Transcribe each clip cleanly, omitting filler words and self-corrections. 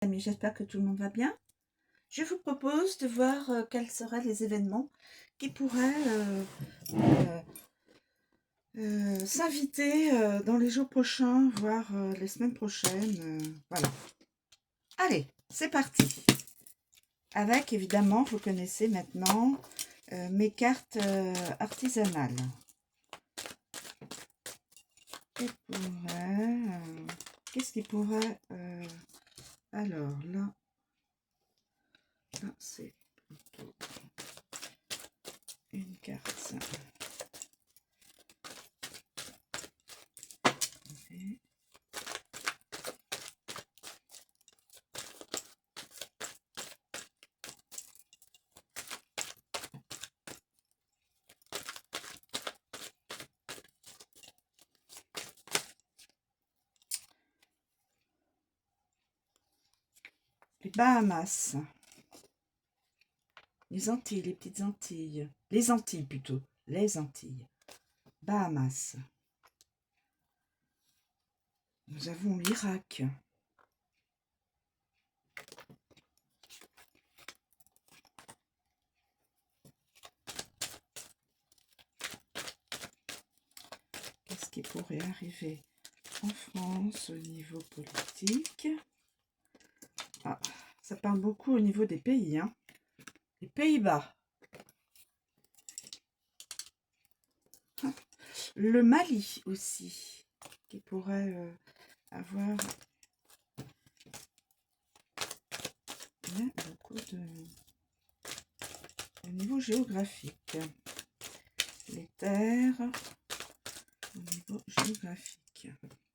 Amis, j'espère que tout le monde va bien. Je vous propose de voir quels seraient les événements qui pourraient s'inviter dans les jours prochains, voire les semaines prochaines. Voilà. Allez, c'est parti. Avec, évidemment, vous connaissez maintenant mes cartes artisanales. Qu'est-ce qui pourrait... alors, là c'est plutôt une carte. Les Bahamas. Les Antilles, les petites Antilles. Les Antilles plutôt. Les Antilles. Bahamas. Nous avons l'Irak. Qu'est-ce qui pourrait arriver en France au niveau politique? Ah, ça parle beaucoup au niveau des pays, hein. Les Pays-Bas. Le Mali aussi, qui pourrait avoir beaucoup de... Au niveau géographique. Les terres au niveau géographique.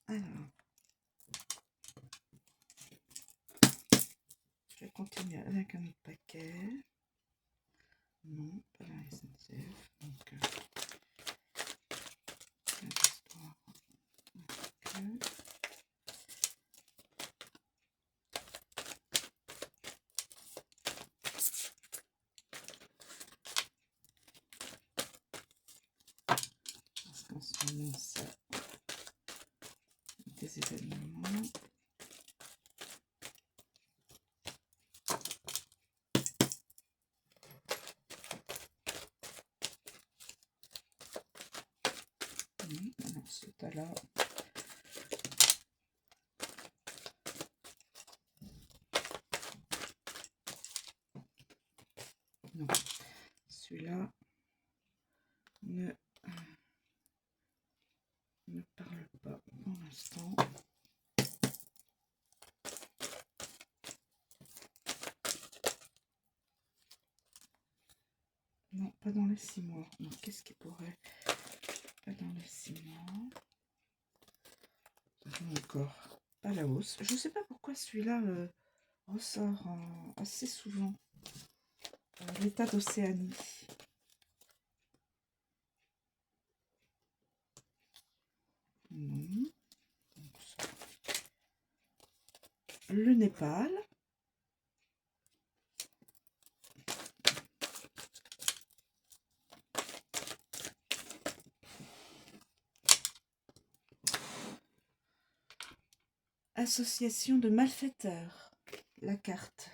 Alors, je vais continuer avec un autre paquet. Non, pas la SNCF. Donc, parce qu'en ce moment, ça des événements. Alors, c'est à là. Non, celui-là ne parle pas pour l'instant. Non, pas dans les 6 mois. Non, qu'est-ce qui pourrait pas dans les 6 mois? Encore pas la hausse. Je sais pas pourquoi celui-là ressort assez souvent. L'état d'Océanie. Non. Le Népal. Association de malfaiteurs. La carte.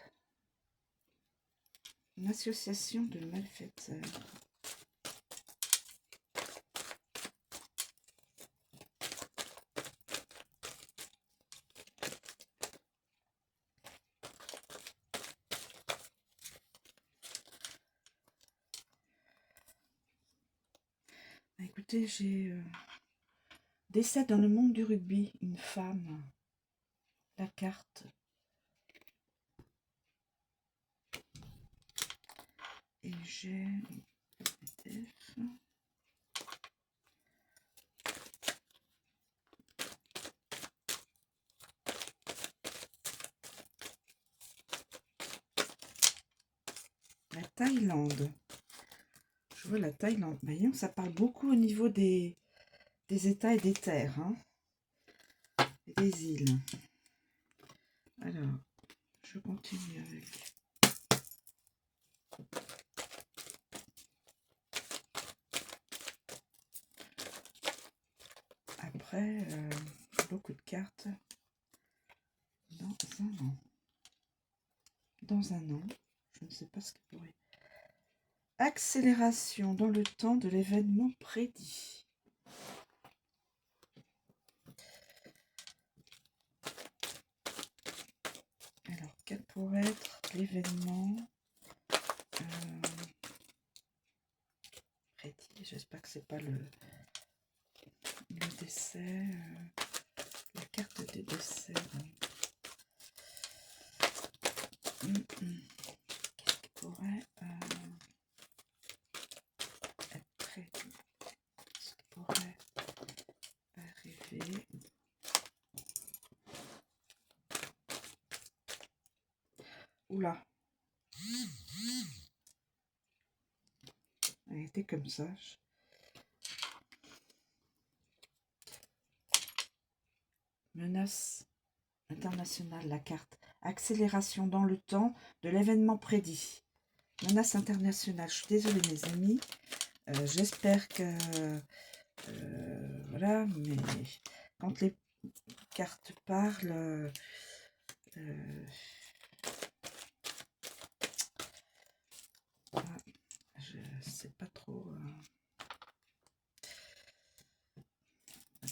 Une association de malfaiteurs. Écoutez, j'ai décès dans le monde du rugby, une femme. La carte. Et j'ai la Thaïlande. Je vois la Thaïlande. Voyons, ça parle beaucoup au niveau des États et des terres. Hein, et des îles. Alors, je continue avec... Après, beaucoup de cartes dans un an. dans un an. Je ne sais pas ce qui pourrait. Accélération dans le temps de l'événement prédit. Alors, quel pourrait être l'événement prédit? J'espère que c'est pas le décès, la carte des décès. Qu'est-ce qui pourrait être prédit? Ce qui pourrait arriver? Oula! Elle était comme ça. Menace internationale, la carte. Accélération dans le temps de l'événement prédit. Menace internationale. Je suis désolée mes amis. J'espère que... voilà, mais quand les cartes parlent... je sais pas trop...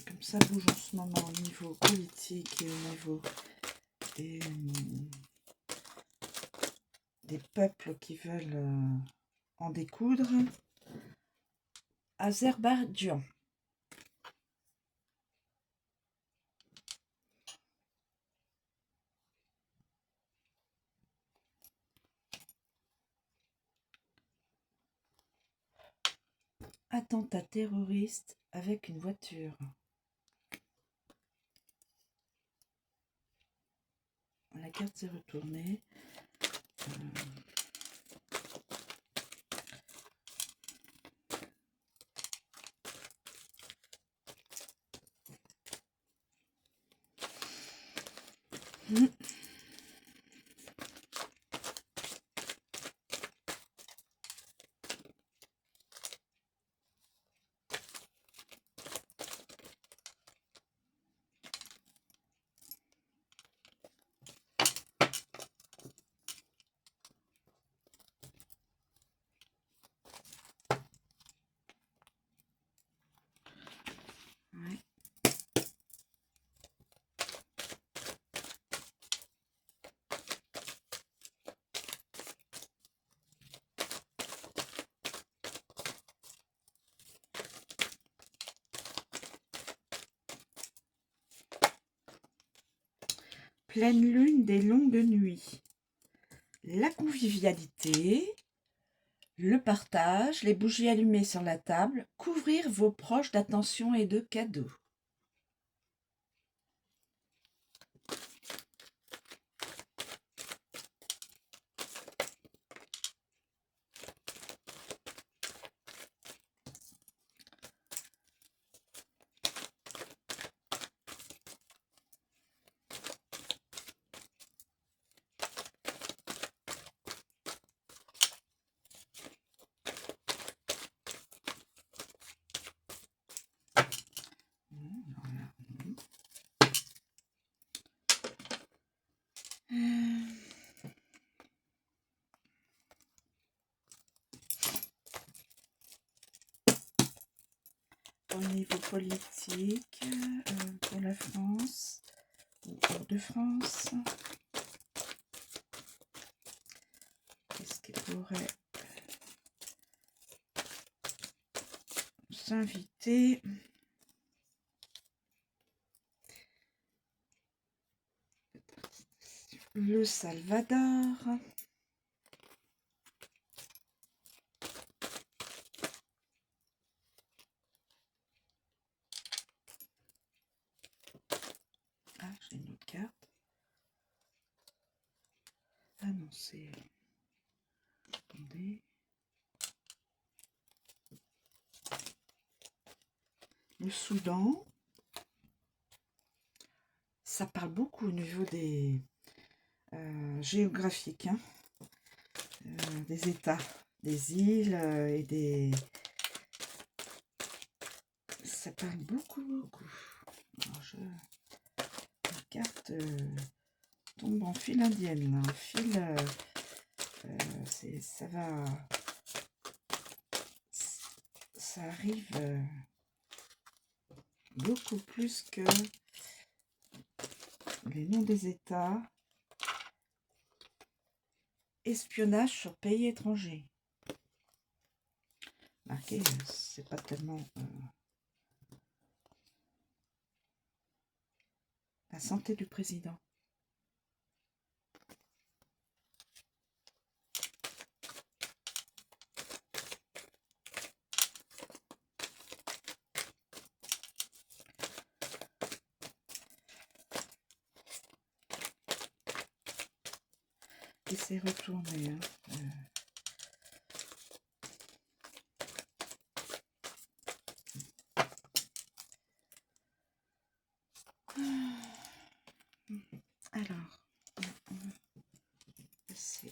Comme ça bouge en ce moment au niveau politique et au niveau des peuples qui veulent en découdre. Azerbaïdjan. Attentat terroriste avec une voiture. La carte s'est retournée. Ouais. Pleine lune des longues nuits. La convivialité, le partage, les bougies allumées sur la table, couvrir vos proches d'attention et de cadeaux. Au niveau politique, pour la France, ou pour de France, qu'est-ce qui pourrait s'inviter? Le Salvador. Ah, j'ai une autre carte. Ah non, c'est... Attendez. Le Soudan. Ça parle beaucoup au niveau des géographiques, hein, des États, des îles et des... Ça parle beaucoup, beaucoup. Alors la carte tombe en file indienne, là, en file Ça arrive beaucoup plus que les noms des États. Espionnage sur pays étrangers. Marqué, c'est pas tellement la santé du président. Et c'est retourné. Hein. Alors, c'est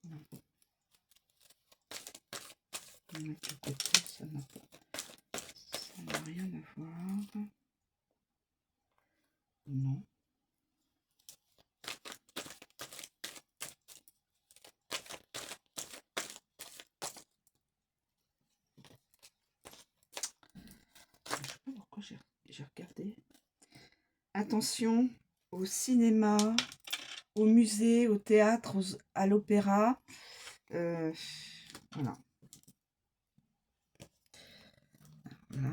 non. On met de côté, ça n'a rien à voir. Non. Je sais pas pourquoi j'ai regardé. Attention au cinéma, au musée, au théâtre, à l'opéra. Voilà. Là,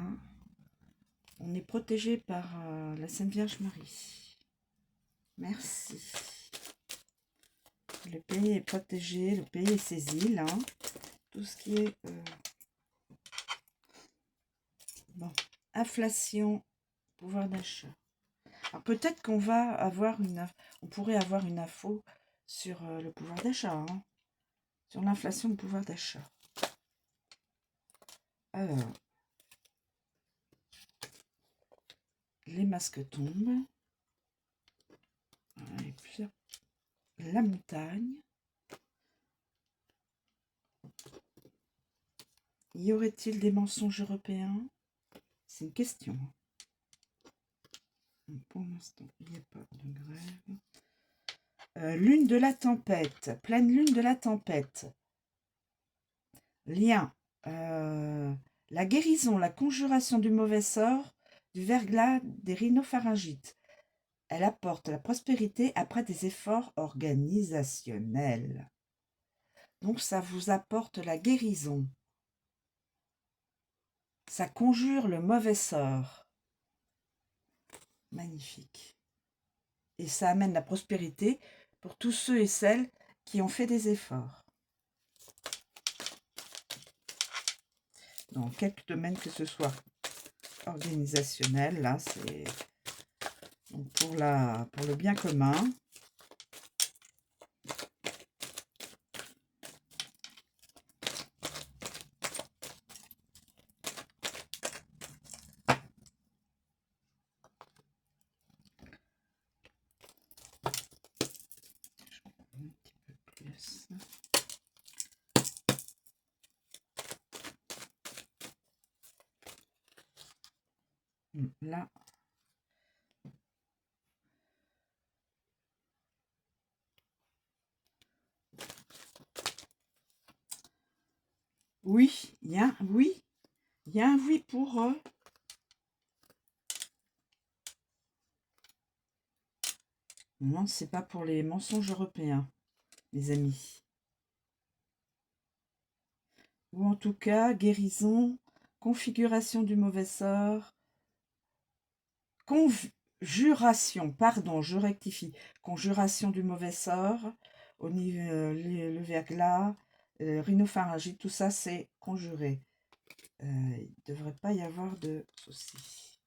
on est protégé par la Sainte Vierge Marie. Merci. Le pays est protégé, le pays et ses îles. Hein. Tout ce qui est... Bon, inflation, pouvoir d'achat. Alors peut-être qu'on va avoir on pourrait avoir une info sur le pouvoir d'achat. Hein. Sur l'inflation, le pouvoir d'achat. Alors, les masques tombent. Et puis, la montagne. Y aurait-il des mensonges européens? C'est une question. Pour l'instant, il n'y a pas de grève. Lune de la tempête. Pleine lune de la tempête. Lien. La guérison, la conjuration du mauvais sort, du verglas, des rhinopharyngites. Elle apporte la prospérité après des efforts organisationnels. Donc, ça vous apporte la guérison. Ça conjure le mauvais sort. Magnifique. Et ça amène la prospérité pour tous ceux et celles qui ont fait des efforts. Dans quelques domaines que ce soit organisationnel, là, c'est pour le bien commun. Un petit peu plus. Là. Oui, il y a un oui. Il y a un oui pour... Non, c'est pas pour les mensonges européens, les amis. Ou en tout cas, guérison, configuration du mauvais sort, conjuration, pardon, je rectifie, conjuration du mauvais sort, au niveau, le verglas, rhinopharyngite, tout ça c'est conjuré. Il ne devrait pas y avoir de soucis.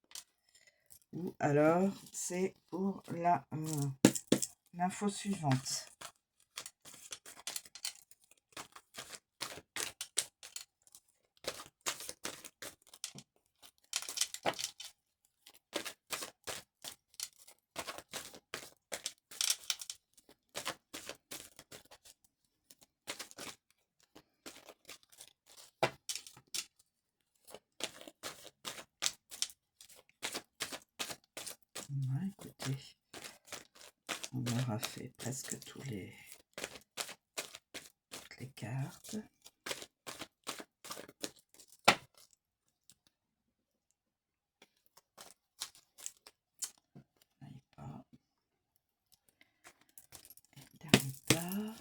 Ou alors, c'est pour l'info suivante. On aura fait presque toutes les cartes. Pas. Dernier tas.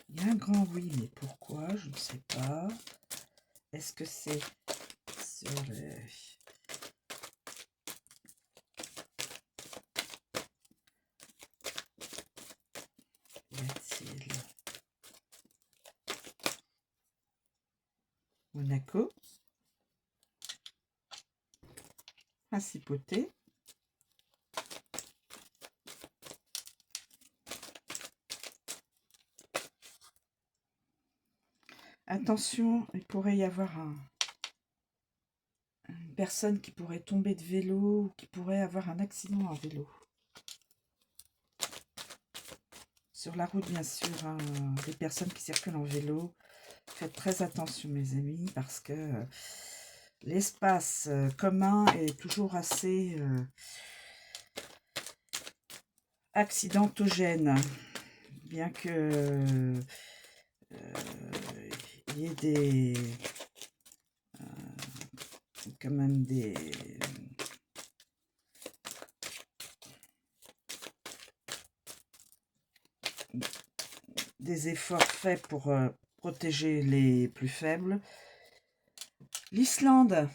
Il y a un grand oui, mais pourquoi? Je ne sais pas. Est-ce que c'est sur les... Y a-t-il Monaco? Principauté? Attention, il pourrait y avoir une personne qui pourrait tomber de vélo ou qui pourrait avoir un accident en vélo. Sur la route, bien sûr, hein, des personnes qui circulent en vélo. Faites très attention, mes amis, parce que l'espace commun est toujours assez accidentogène. Bien que il y ait des... quand même des efforts faits pour protéger les plus faibles. L'Islande.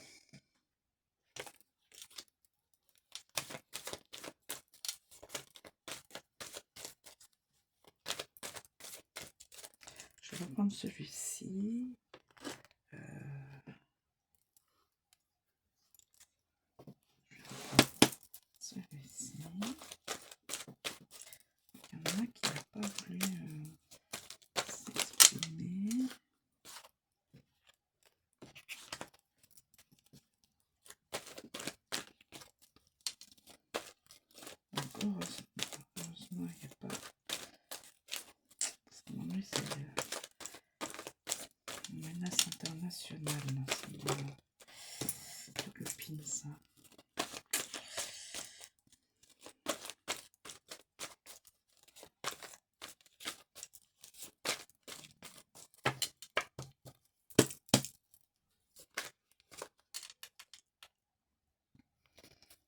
Je vais reprendre celui-ci. Celui-ci. Il y en a qui n'a pas voulu s'exprimer. Heureusement, il n'y a pas... C'est une menace internationale. C'est double pin, ça.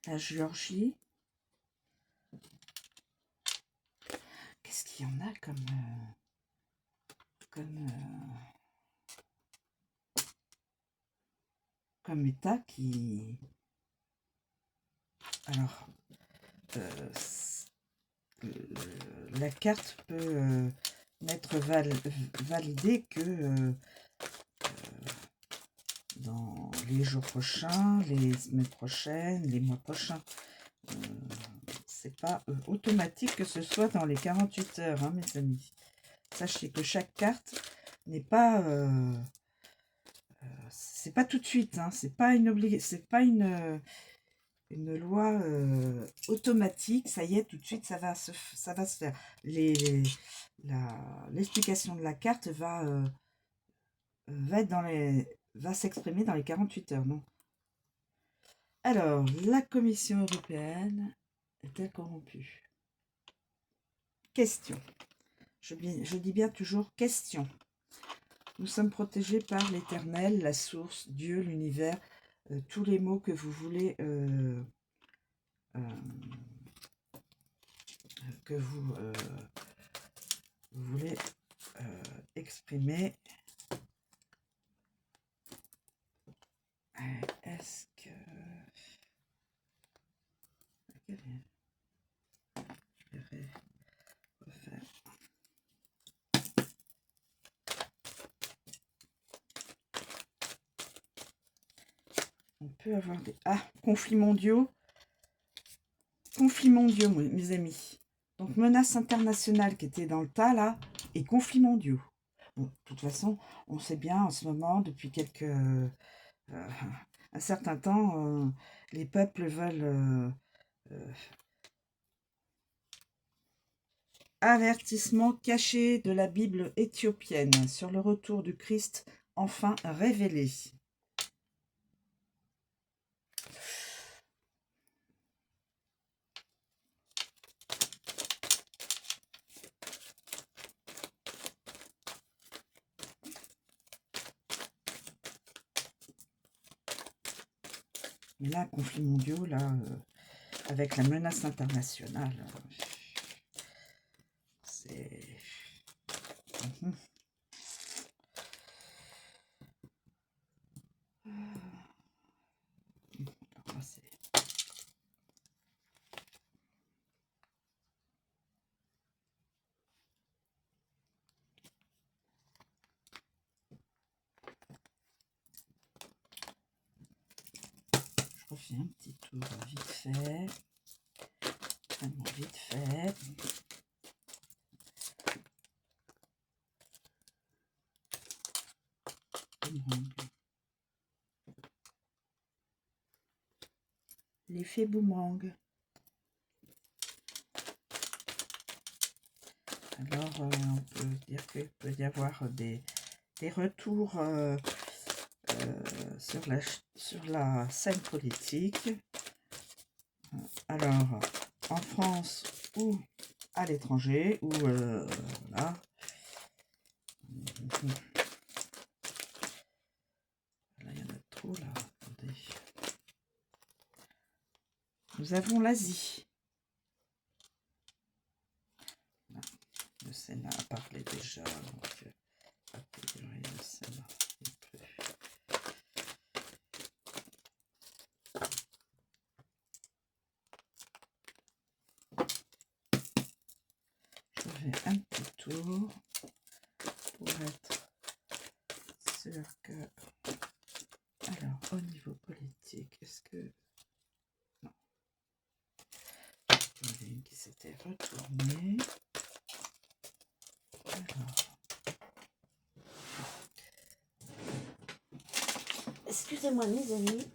La Géorgie. Qu'est-ce qu'il y en a comme état qui... Alors, la carte peut n'être validée que dans les jours prochains, les semaines prochaines, les mois prochains. C'est pas automatique que ce soit dans les 48 heures, hein, mes amis. Sachez que chaque carte n'est pas... c'est pas tout de suite, hein, c'est pas une obligation, c'est pas une loi automatique. Ça y est, tout de suite, ça va se faire. L'explication de la carte va s'exprimer dans les 48 heures, non? Alors, la Commission européenne est-elle corrompue? Question. Je dis bien toujours question. Nous sommes protégés par l'Éternel, la source, Dieu, l'univers, tous les mots que vous voulez exprimer. Est-ce que... Je vais refaire. On peut avoir des... Ah, conflits mondiaux. Conflits mondiaux, mes amis. Donc, menace internationale qui était dans le tas, là, et conflits mondiaux. Bon, de toute façon, on sait bien, en ce moment, depuis un certain temps, les peuples veulent... avertissement caché de la Bible éthiopienne sur le retour du Christ enfin révélé. Mais là, conflits mondiaux, là, avec la menace internationale, c'est... Mhm. Alors là, c'est... Je refais un petit tour vite fait. Vraiment vite fait. L'effet boomerang. Alors, on peut dire qu'il peut y avoir des retours sur la scène politique. Alors, en France ou à l'étranger, ou voilà. Là, il y en a trop, là. Attendez. Nous avons l'Asie. Le Sénat a parlé déjà, donc a priori le Sénat n'est plus. Je fais un petit tour pour être sûr que... Alors, au niveau politique, est-ce que... Non. Il y en avait une qui s'était retournée. Alors... Excusez-moi, mes amis.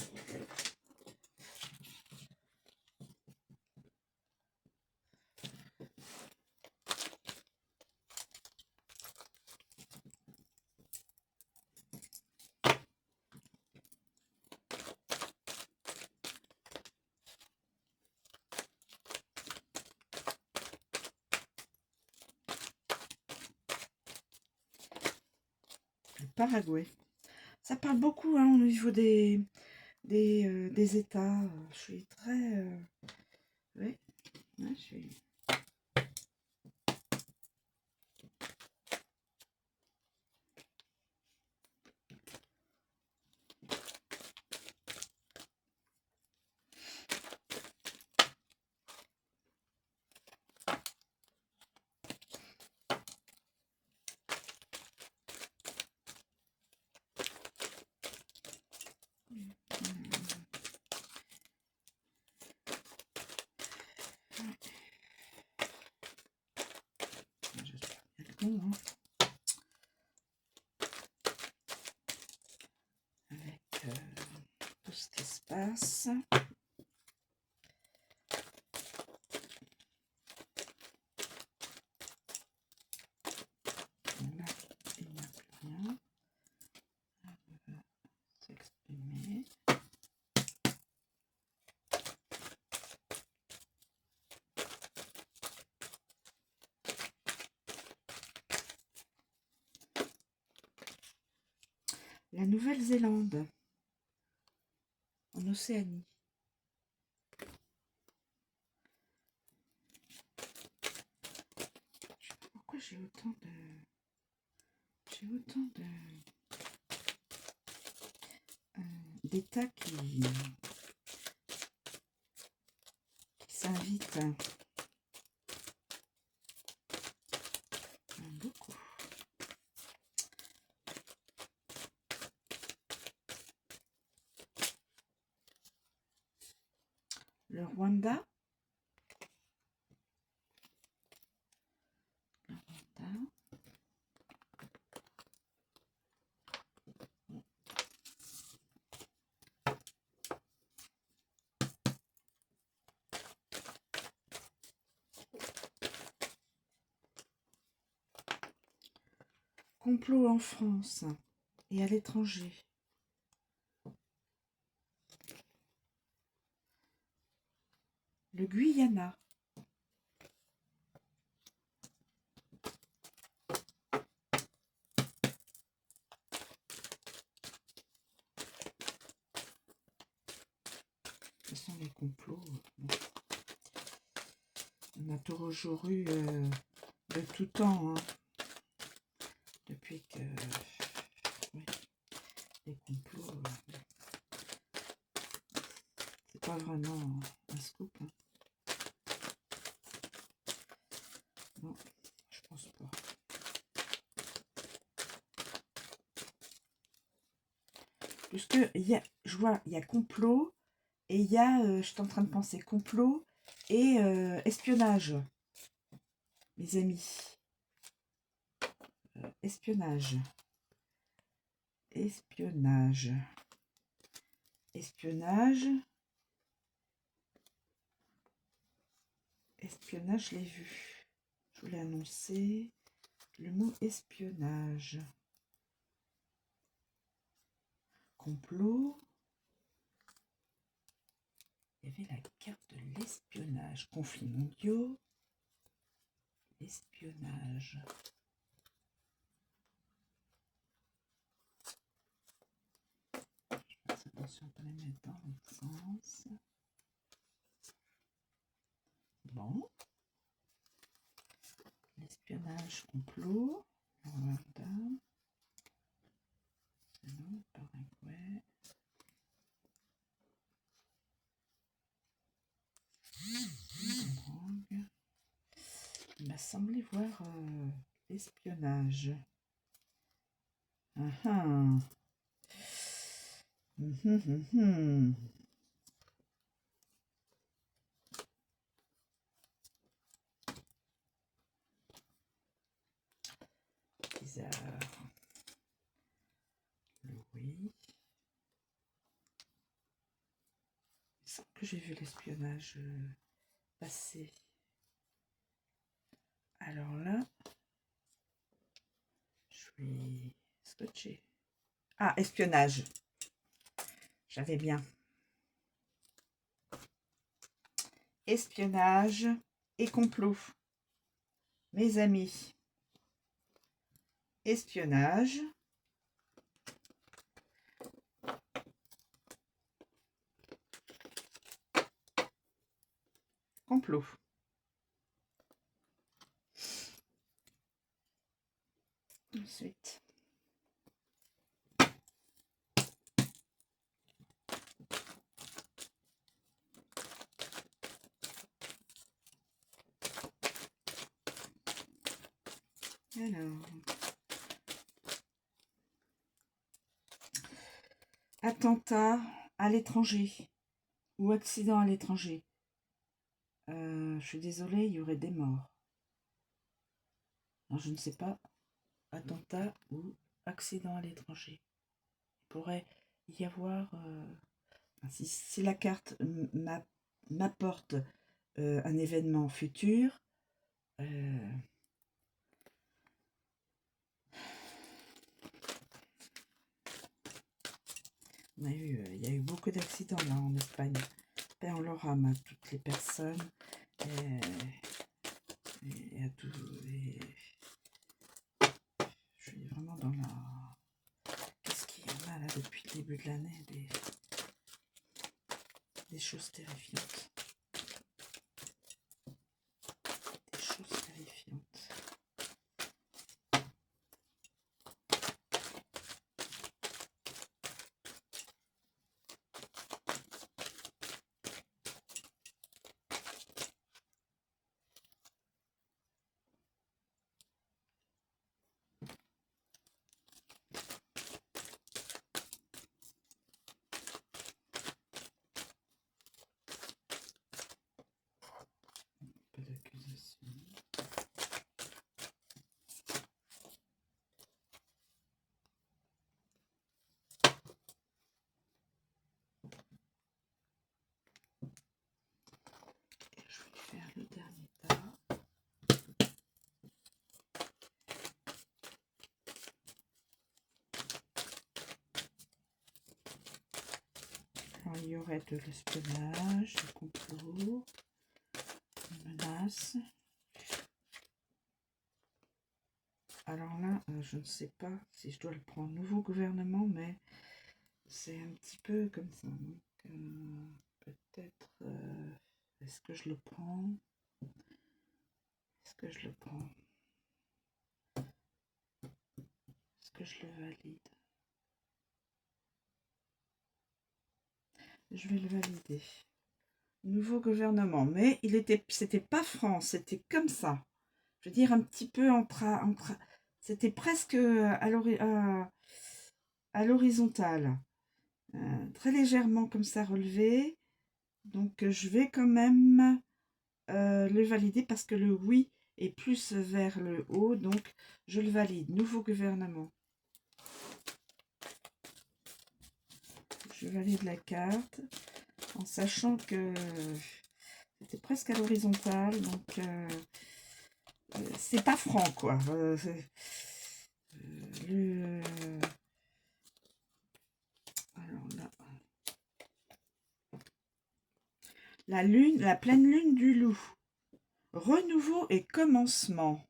Le Paraguay. Ça parle beaucoup hein, au niveau des États. Je suis très... oui, ouais, je suis... J'espère bien que non, hein. Avec tout ce qui se passe. Là, il n'y a plus rien. S'exprimer. La Nouvelle-Zélande, en Océanie. Je sais pas pourquoi j'ai autant de... d'États qui s'invitent. Beaucoup. Le Rwanda. Complot en France et à l'étranger. Le Guyana. toute façon, les complots, bon, on a toujours eu de tout temps, hein, depuis que oui, les complots, c'est pas vraiment un scoop, hein. Non, je pense pas. Puisque je vois, il y a complot et il y a, je suis en train de penser complot et espionnage, mes amis. Espionnage. Espionnage. Espionnage. Espionnage, je l'ai vu. Je voulais annoncer le mot espionnage. Complot. Il y avait la carte de l'espionnage. Conflits mondiaux. Espionnage. Attention, on peut les mettre dans l'autre sens. Bon. L'espionnage, complot. Voilà. Non, pas ouais. Il m'a semblé voir l'espionnage. Bizarre. Oui. Il semble que j'ai vu l'espionnage passer. Alors là, je vais scotcher. Ah, espionnage. J'avais bien. Espionnage et complot. Mes amis. Espionnage. Complot. Ensuite. Alors. Attentat à l'étranger ou accident à l'étranger. Je suis désolée, il y aurait des morts. Alors, je ne sais pas, attentat ou accident à l'étranger. Il pourrait y avoir, si la carte m'apporte un événement futur, il y a eu beaucoup d'accidents là en Espagne. Et on leur rame à toutes les personnes et à tout. Je suis vraiment dans la. Qu'est-ce qu'il y en a là depuis le début de l'année, des choses terrifiantes. Des choses terrifiantes. Pas d'accusation. Je vais faire le dernier tas. Alors, il y aurait de l'espionnage, du complot, une menace. Alors là, je ne sais pas si je dois le prendre nouveau gouvernement, mais c'est un petit peu comme ça. Donc, peut-être... est-ce que je le prends? Est-ce que je le prends? Est-ce que je le valide? Je vais le valider. Nouveau gouvernement, mais c'était pas France, c'était comme ça. Je veux dire un petit peu c'était presque à l'horizontale, très légèrement comme ça relevé. Donc je vais quand même le valider parce que le oui est plus vers le haut, donc je le valide. Nouveau gouvernement. Je valide la carte en sachant que c'était presque à l'horizontale, donc c'est pas franc quoi. Alors là, la pleine lune du loup. Renouveau et commencement.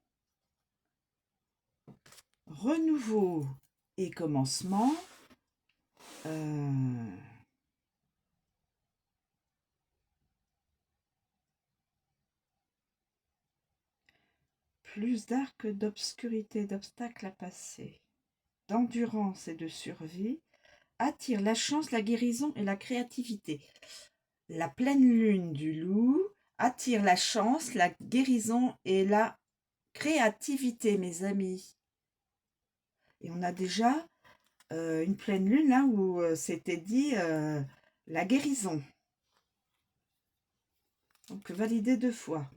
Renouveau et commencement. Plus d'arcs d'obscurité, d'obstacles à passer, d'endurance et de survie, attire la chance, la guérison et la créativité. La pleine lune du loup attire la chance, la guérison et la créativité, mes amis. Et on a déjà une pleine lune là où c'était dit la guérison. Donc validé 2 fois.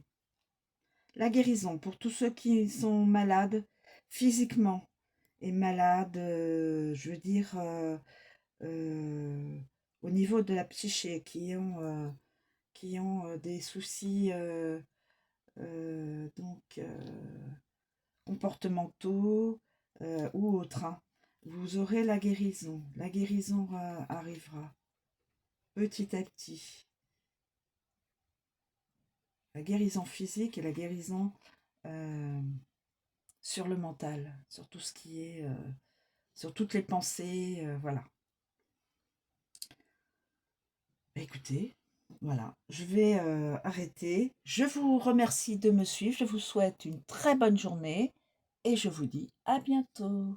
La guérison pour tous ceux qui sont malades physiquement et malades, je veux dire, au niveau de la psyché, qui ont des soucis donc comportementaux ou autres, hein. Vous aurez la guérison. La guérison arrivera petit à petit. La guérison physique et la guérison sur le mental, sur tout ce qui est, sur toutes les pensées, voilà. Écoutez, voilà, je vais arrêter. Je vous remercie de me suivre. Je vous souhaite une très bonne journée et je vous dis à bientôt.